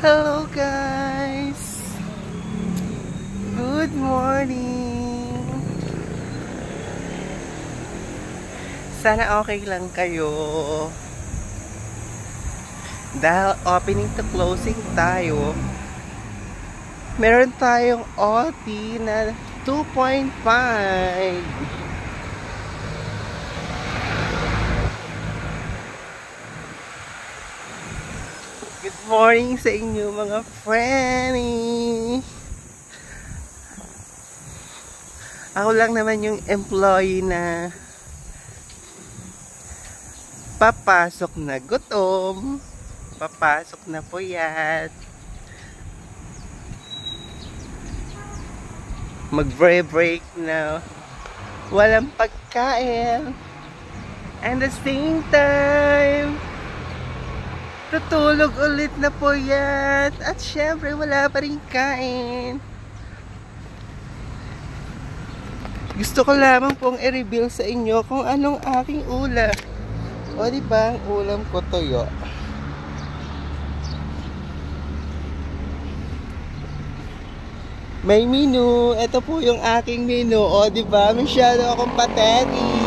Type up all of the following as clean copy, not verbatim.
Hello guys! Good morning! Sana okay lang kayo. Dahil opening to closing tayo, meron tayong OT na 2.5. Good morning sa inyo mga friends. Ako lang naman yung employee na papasok na gutom, papasok na puyat, mag-break na walang pagkain, and the same time tutulog ulit na puyat, at syempre wala pa rin kain. Gusto ko lamang pong i-reveal sa inyo kung anong aking ulam. O diba, ang ulam ko toyo. May menu. Ito po yung aking menu. O diba, masyado akong pathetic.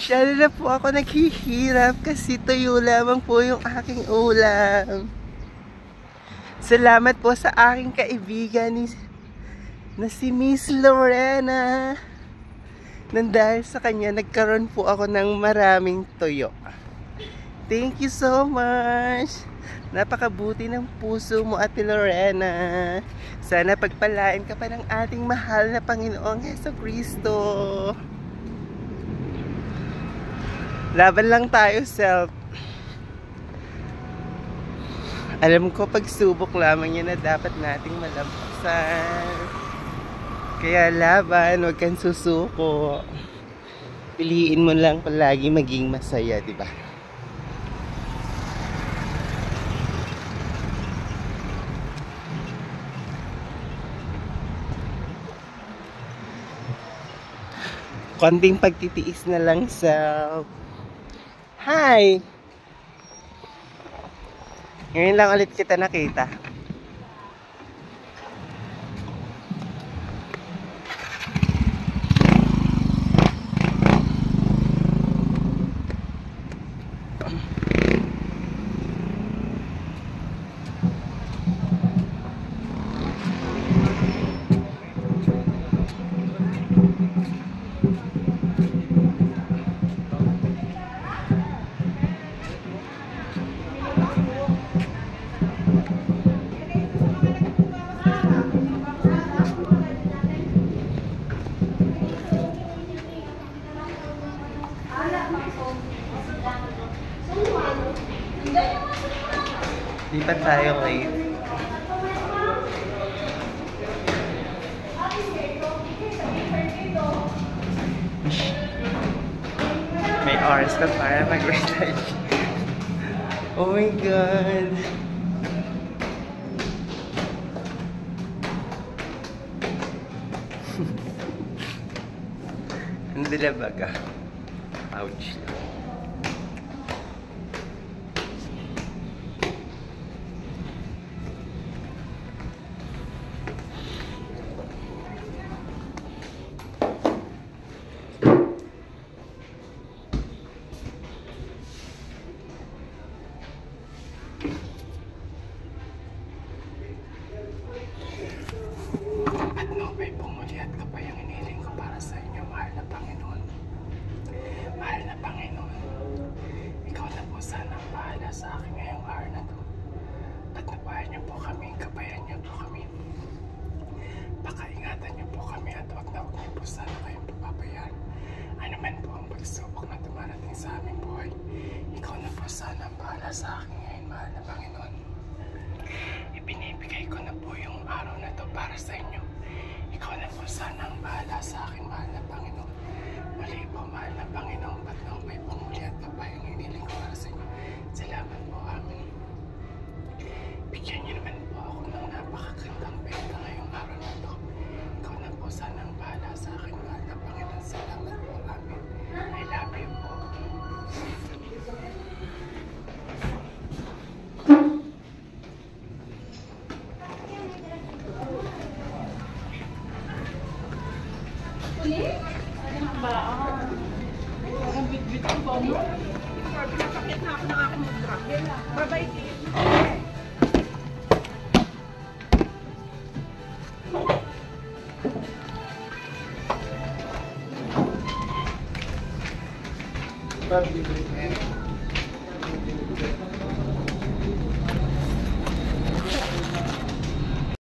Masyado na po ako naghihirap kasi tuyo lamang po yung aking ulam. Salamat po sa aking kaibigan na si Miss Lorena. Nang dahil sa kanya, nagkaroon po ako ng maraming tuyo. Thank you so much. Napakabuti ng puso mo, Ate Lorena. Sana pagpalain ka pa ng ating mahal na Panginoong Jesucristo. Laban lang tayo, self. Alam ko, pagsubok lamang yan na dapat nating malampasan. Kaya laban, huwag kang susuko. Piliin mo lang palagi maging masaya, di ba? Konting pagtitiis na lang, self. Hi! Ngayon lang ulit kita nakita. Di pa tayo late. May oras pa para mag-retouch. Oh my God! Ang dilabag ah. Ouch. At nawa'y pumuli at kapayang iniling ko para sa inyo, mahal na Panginoon. Mahal na Panginoon, ikaw na po sana ang bahala sa akin ngayong araw na to. Patnubayan niyo po kami, kabayan niyo po kami. Pakaingatan niyo po kami at huwag niyo po sana kayong papabayaan. Ano man po ang pagsubok na dumarating sa aming buhay, ikaw na po sana ang bahala sa akin ngayon, mahal na Panginoon. Ibinibigay ko na po yung araw na to para sa inyo. Ikaw na po sana ang bahala sa akin, mahal na Panginoon. Muli po, mahal na Panginoon, patnong may pumuli at kapayang hiniling ko para sa inyo. Salamat po, amin. Bigyan niyo naman po ako ng napakagandang benta ngayong araw na to. Ikaw na po sana ang bahala sa akin, mahal na Panginoon. Sa Ang bit-bit ko ba mo? Pinapakit na ako ng aking mudra. Bye-bye. Bye-bye.